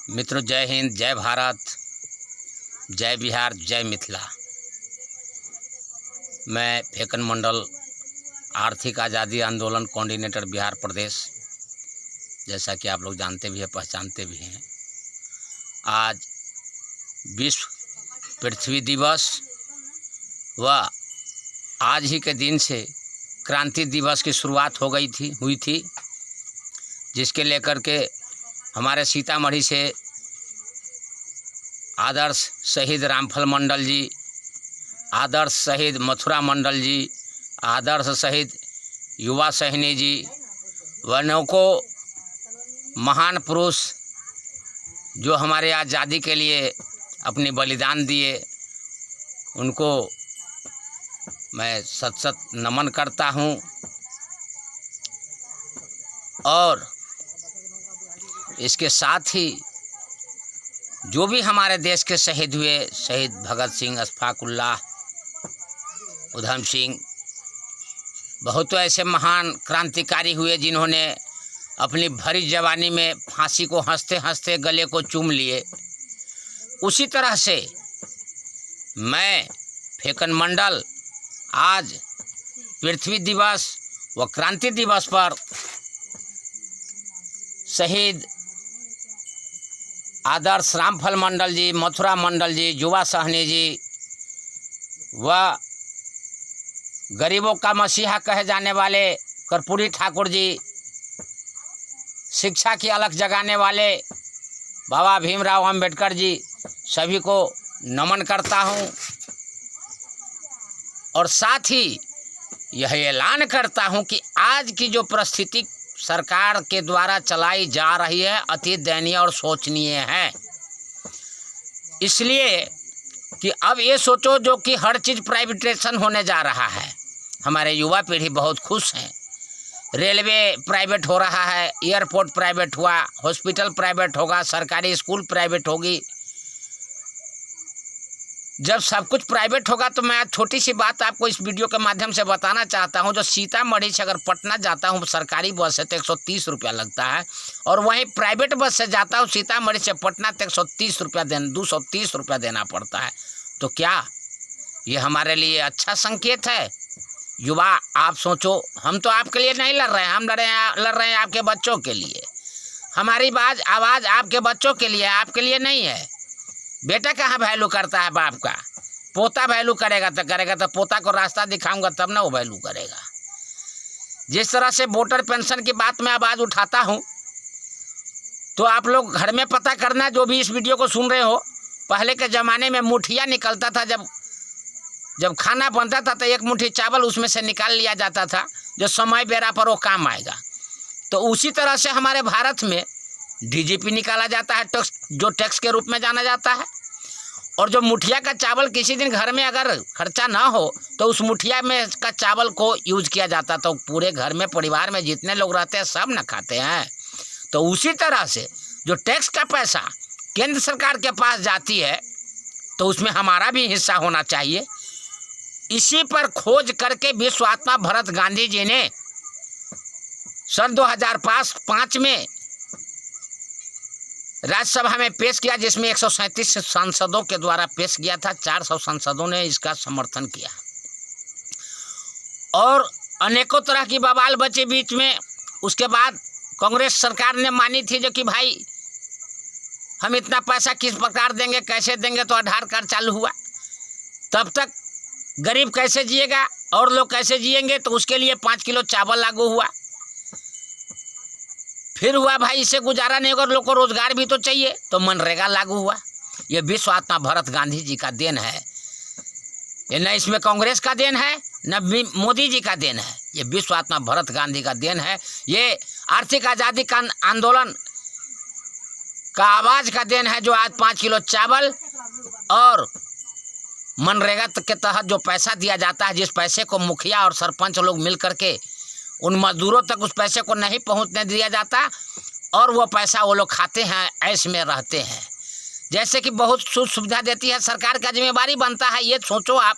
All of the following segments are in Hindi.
मित्रों, जय हिंद, जय भारत, जय बिहार, जय मिथिला। मैं फेकन मंडल, आर्थिक आज़ादी आंदोलन कोऑर्डिनेटर बिहार प्रदेश, जैसा कि आप लोग जानते भी हैं, पहचानते भी हैं। आज विश्व पृथ्वी दिवस व आज ही के दिन से क्रांति दिवस की शुरुआत हुई थी, जिसके लेकर के हमारे सीतामढ़ी से आदर्श शहीद रामफल मंडल जी, आदर्श शहीद मथुरा मंडल जी, आदर्श शहीद युवा सहनी जी व अनेकों महान पुरुष जो हमारे आज़ादी के लिए अपनी बलिदान दिए, उनको मैं सत सत नमन करता हूं। और इसके साथ ही जो भी हमारे देश के शहीद हुए, शहीद भगत सिंह, अशफाक उल्लाह, उधम सिंह, बहुत ऐसे महान क्रांतिकारी हुए जिन्होंने अपनी भरी जवानी में फांसी को हंसते हंसते गले को चूम लिए। उसी तरह से मैं फेकन मंडल आज पृथ्वी दिवस व क्रांति दिवस पर शहीद आदर्श रामफल मंडल जी, मथुरा मंडल जी, युवा सहनी जी व गरीबों का मसीहा कहे जाने वाले कर्पूरी ठाकुर जी, शिक्षा की अलख जगाने वाले बाबा भीमराव अंबेडकर जी, सभी को नमन करता हूं। और साथ ही यह ऐलान करता हूं कि आज की जो परिस्थिति सरकार के द्वारा चलाई जा रही है, अति दयनीय और शोचनीय है। इसलिए कि अब ये सोचो जो कि हर चीज़ प्राइवेटाइजेशन होने जा रहा है। हमारे युवा पीढ़ी बहुत खुश हैं। रेलवे प्राइवेट हो रहा है, एयरपोर्ट प्राइवेट हुआ, हॉस्पिटल प्राइवेट होगा, सरकारी स्कूल प्राइवेट होगी। जब सब कुछ प्राइवेट होगा तो मैं छोटी सी बात आपको इस वीडियो के माध्यम से बताना चाहता हूं। जो सीतामढ़ी से अगर पटना जाता हूं सरकारी बस से तो 130 रुपया लगता है, और वहीं प्राइवेट बस से जाता हूं सीतामढ़ी से पटना तो 230 रुपया देना पड़ता है। तो क्या ये हमारे लिए अच्छा संकेत है? युवा, आप सोचो, हम तो आपके लिए नहीं लड़ रहे हैं, हम लड़ रहे हैं आपके बच्चों के लिए। हमारी आवाज़ आपके बच्चों के लिए, आपके लिए नहीं है। बेटा कहाँ वैल्यू करता है बाप का? पोता वैल्यू करेगा तो पोता को रास्ता दिखाऊंगा तब ना वो वैल्यू करेगा। जिस तरह से वोटर पेंशन की बात में आवाज़ उठाता हूँ, तो आप लोग घर में पता करना, जो भी इस वीडियो को सुन रहे हो। पहले के ज़माने में मुठिया निकलता था, जब खाना बनता था तो एक मुट्ठी चावल उसमें से निकाल लिया जाता था, जो समय बेरा पर वो काम आएगा। तो उसी तरह से हमारे भारत में डीजीपी निकाला जाता है, जो टैक्स के रूप में जाना जाता है। और जो मुठिया का चावल किसी दिन घर में अगर खर्चा ना हो तो उस मुठिया में का चावल को यूज किया जाता, तो पूरे घर में परिवार में जितने लोग रहते हैं सब ना खाते हैं। तो उसी तरह से जो टैक्स का पैसा केंद्र सरकार के पास जाती है, तो उसमें हमारा भी हिस्सा होना चाहिए। इसी पर खोज करके विश्व आत्मा भरत गांधी जी ने सन 2005 में राज्यसभा में पेश किया, जिसमें 137 सांसदों के द्वारा पेश किया था। 400 सांसदों ने इसका समर्थन किया और अनेकों तरह की बवाल बचे बीच में। उसके बाद कांग्रेस सरकार ने मानी थी जो कि भाई हम इतना पैसा किस प्रकार देंगे, कैसे देंगे, तो आधार कार्ड चालू हुआ। तब तक गरीब कैसे जिएगा और लोग कैसे जिएंगे, तो उसके लिए 5 किलो चावल लागू हुआ। फिर हुआ भाई इससे गुजारा नहीं होगा, लोग को रोजगार भी तो चाहिए, तो मनरेगा लागू हुआ। ये विश्व आत्मा भरत गांधी जी का देन है। ये न इसमें कांग्रेस का देन है, न मोदी जी का देन है, ये विश्व आत्मा भरत गांधी का देन है। ये आर्थिक आज़ादी का आंदोलन का आवाज़ का देन है, जो आज 5 किलो चावल और मनरेगा के तहत जो पैसा दिया जाता है, जिस पैसे को मुखिया और सरपंच लोग मिल करके उन मजदूरों तक उस पैसे को नहीं पहुंचने दिया जाता, और वो पैसा वो लोग खाते हैं, ऐश में रहते हैं। जैसे कि बहुत सुविधा देती है सरकार, का जिम्मेवारी बनता है। ये सोचो आप,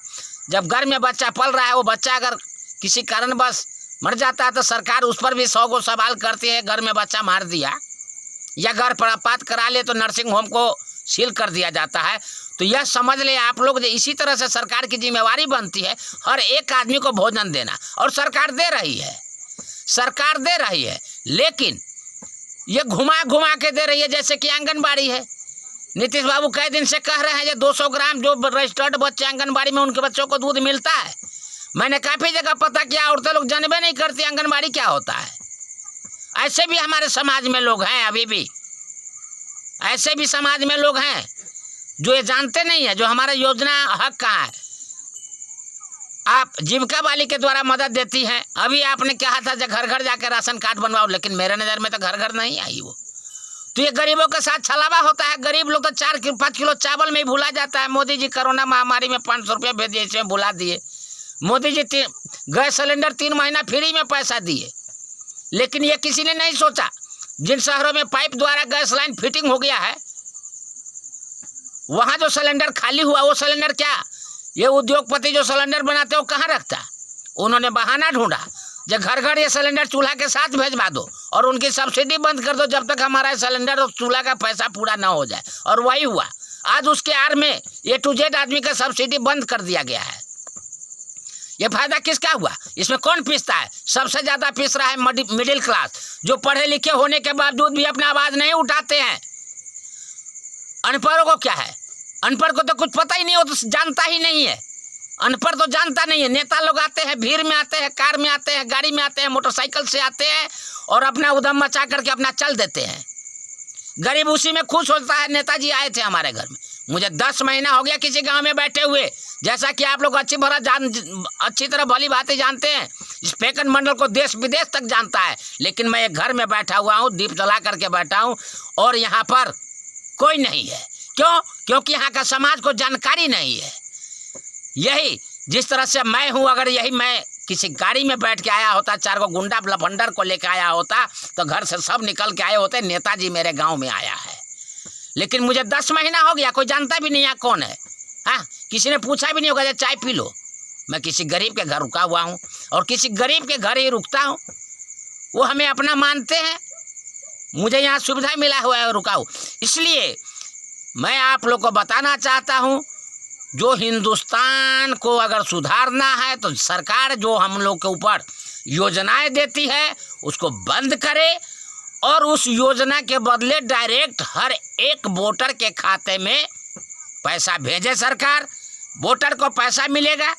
जब घर में बच्चा पल रहा है, वो बच्चा अगर किसी कारणवश मर जाता है तो सरकार उस पर भी 100 गो सवाल करती है, घर में बच्चा मार दिया, या गर्भपात करा ले तो नर्सिंग होम को सील कर दिया जाता है। तो यह समझ ले आप लोग, इसी तरह से सरकार की जिम्मेवारी बनती है हर एक आदमी को भोजन देना, और सरकार दे रही है, सरकार दे रही है, लेकिन ये घुमा घुमा के दे रही है। जैसे कि आंगनबाड़ी है, नीतीश बाबू कई दिन से कह रहे हैं ये 200 ग्राम जो रजिस्टर्ड बच्चे आंगनबाड़ी में उनके बच्चों को दूध मिलता है। मैंने काफ़ी जगह पता किया, औरतें लोग जानबे नहीं करती आंगनबाड़ी क्या होता है। ऐसे भी हमारे समाज में लोग हैं, अभी भी ऐसे भी समाज में लोग हैं जो ये जानते नहीं है, जो हमारा योजना हक कहाँ है। आप जीविका वाली के द्वारा मदद देती हैं, अभी आपने कहा था घर घर जाकर राशन कार्ड बनवाओ, लेकिन मेरे नज़र में तो घर घर नहीं आई वो। तो ये गरीबों के साथ छलावा होता है। गरीब लोग तो 4-5 किलो चावल में ही भुला जाता है। मोदी जी कोरोना महामारी में 500 रुपये भेज दिए, इसमें भुला दिए। मोदी जी गैस सिलेंडर 3 महीना फ्री में पैसा दिए, लेकिन ये किसी ने नहीं सोचा। जिन शहरों में पाइप द्वारा गैस लाइन फिटिंग हो गया है, वहाँ जो सिलेंडर खाली हुआ, वो सिलेंडर क्या, ये उद्योगपति जो सिलेंडर बनाते हैं वो कहाँ रखता। उन्होंने बहाना ढूंढा, जब घर घर ये सिलेंडर चूल्हा के साथ भेजवा दो और उनकी सब्सिडी बंद कर दो जब तक हमारा सिलेंडर और चूल्हा का पैसा पूरा ना हो जाए। और वही हुआ। आज उसके आड़ में A to Z आदमी का सब्सिडी बंद कर दिया गया है। ये फायदा किसका हुआ? इसमें कौन पिसता है? सबसे ज्यादा पिस रहा है मिडिल क्लास, जो पढ़े लिखे होने के बावजूद भी अपना आवाज नहीं उठाते हैं। अनपढ़ों को क्या है? अनपढ़ को तो कुछ पता ही नहीं हो, तो जानता ही नहीं है। अनपढ़ तो जानता नहीं है। नेता लोग आते हैं, भीड़ में आते हैं, कार में आते हैं, गाड़ी में आते हैं, मोटरसाइकिल से आते हैं और अपना उद्यम मचा करके अपना चल देते हैं। गरीब उसी में खुश होता है। नेताजी आए थे हमारे घर में, मुझे 10 महीना हो गया किसी गांव में बैठे हुए। जैसा कि आप लोग अच्छी तरह भली बातें जानते हैं, इस पेकन मंडल को देश विदेश तक जानता है, लेकिन मैं एक घर में बैठा हुआ हूँ, दीप जला करके बैठा हूँ और यहाँ पर कोई नहीं है। क्यों? क्योंकि यहाँ का समाज को जानकारी नहीं है। यही जिस तरह से मैं हूँ, अगर यही मैं किसी गाड़ी में बैठ के आया होता, 4 गुंडा लफंडर को लेकर आया होता, तो घर से सब निकल के आए होते, नेताजी मेरे गांव में आया है। लेकिन मुझे 10 महीना हो गया, कोई जानता भी नहीं यहाँ कौन है। हाँ, किसी ने पूछा भी नहीं होगा चाय पी लो। मैं किसी गरीब के घर रुका हुआ हूँ और किसी गरीब के घर ही रुकता हूँ। वो हमें अपना मानते हैं, मुझे यहाँ सुविधा मिला हुआ है, रुका हूँ। इसलिए मैं आप लोग को बताना चाहता हूँ, जो हिंदुस्तान को अगर सुधारना है तो सरकार जो हम लोग के ऊपर योजनाएं देती है उसको बंद करे और उस योजना के बदले डायरेक्ट हर एक वोटर के खाते में पैसा भेजे। सरकार, वोटर को पैसा मिलेगा।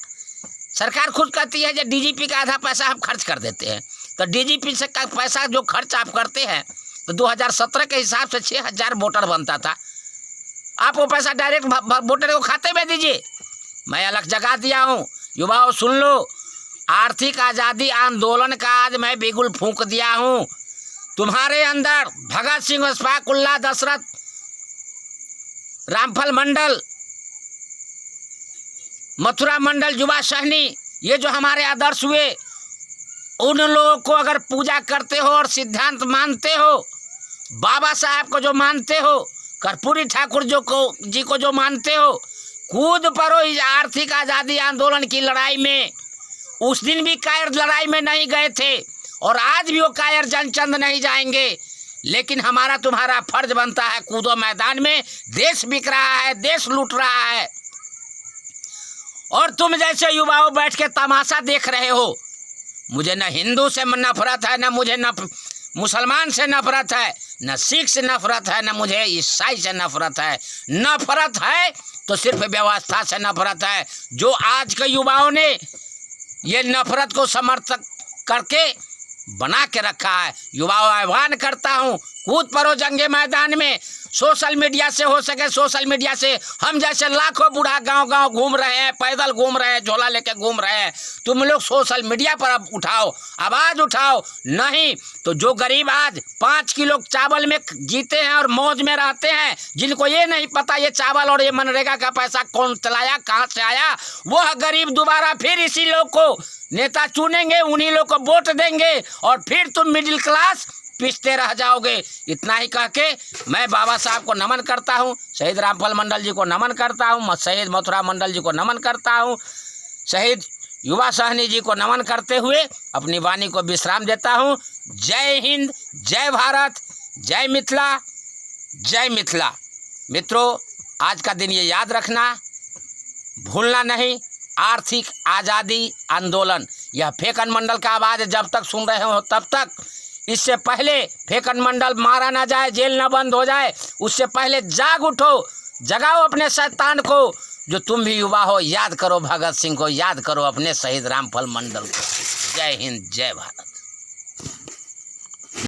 सरकार खुद कहती है कि डीजीपी का आधा पैसा हम खर्च कर देते हैं, तो डीजीपी से का पैसा जो खर्च आप करते हैं, तो 2017 के हिसाब से 6000 वोटर बनता था। आप वो पैसा डायरेक्ट वोटर को खाते में दीजिए। मैं अलग जगा दिया हूँ। युवाओं सुन लो, आर्थिक आज़ादी आंदोलन का आज मैं बिगुल फूंक दिया हूँ। तुम्हारे अंदर भगत सिंह, अशफाकुल्लाह, दशरथ, रामफल मंडल, मथुरा मंडल, युवा सहनी, ये जो हमारे आदर्श हुए, उन लोगों को अगर पूजा करते हो और सिद्धांत मानते हो, बाबा साहब को जो मानते हो, कर्पूरी ठाकुर जी को जो मानते हो, कूद पड़ो इस आर्थिक आज़ादी आंदोलन की लड़ाई में। उस दिन भी कायर लड़ाई में नहीं गए थे और आज भी वो कायर जनचंद नहीं जाएंगे, लेकिन हमारा तुम्हारा फर्ज बनता है, कूदो मैदान में। देश बिक रहा है, देश लूट रहा है और तुम जैसे युवाओं बैठ के तमाशा देख रहे हो। मुझे न हिंदू से नफरत है, न मुझे न मुसलमान से नफरत है, न सिख से नफरत है, न मुझे ईसाई से नफरत है। नफरत है तो सिर्फ व्यवस्था से नफरत है, जो आज के युवाओं ने ये नफरत को समर्थक करके बना के रखा है। युवाओं आह्वान करता हूँ, कूद पड़ो जंगे मैदान में। सोशल मीडिया से हो सके, सोशल मीडिया से हम जैसे लाखों बूढ़ा गांव गांव घूम रहे हैं, पैदल घूम रहे हैं, झोला लेके घूम रहे हैं। तुम लोग सोशल मीडिया पर अब उठाओ, आवाज़ उठाओ। नहीं तो जो गरीब आज 5 किलो चावल में जीते हैं और मौज में रहते हैं, जिनको ये नहीं पता ये चावल और ये मनरेगा का पैसा कौन चलाया, कहाँ से आया, वह गरीब दोबारा फिर इसी लोग को नेता चुनेंगे, उन्हीं लोग को वोट देंगे और फिर तुम मिडिल क्लास पिसते रह जाओगे। इतना ही कह के मैं बाबा साहब को नमन करता हूँ, शहीद रामफल मंडल जी को नमन करता हूँ, शहीद मथुरा मंडल जी को नमन करता हूँ, शहीद युवा सहनी जी को नमन करते हुए अपनी वाणी को विश्राम देता हूँ। जय हिंद, जय भारत, जय मिथिला, जय मिथिला। मित्रों, आज का दिन ये याद रखना, भूलना नहीं। आर्थिक आज़ादी आंदोलन, यह फेकन मंडल का आवाज़ जब तक सुन रहे हो तब तक, इससे पहले फेकन मंडल मारा ना जाए, जेल ना बंद हो जाए, उससे पहले जाग उठो, जगाओ अपने शैतान को। जो तुम भी युवा हो, याद करो भगत सिंह को, याद करो अपने शहीद रामफल मंडल को। जय हिंद, जय भारत।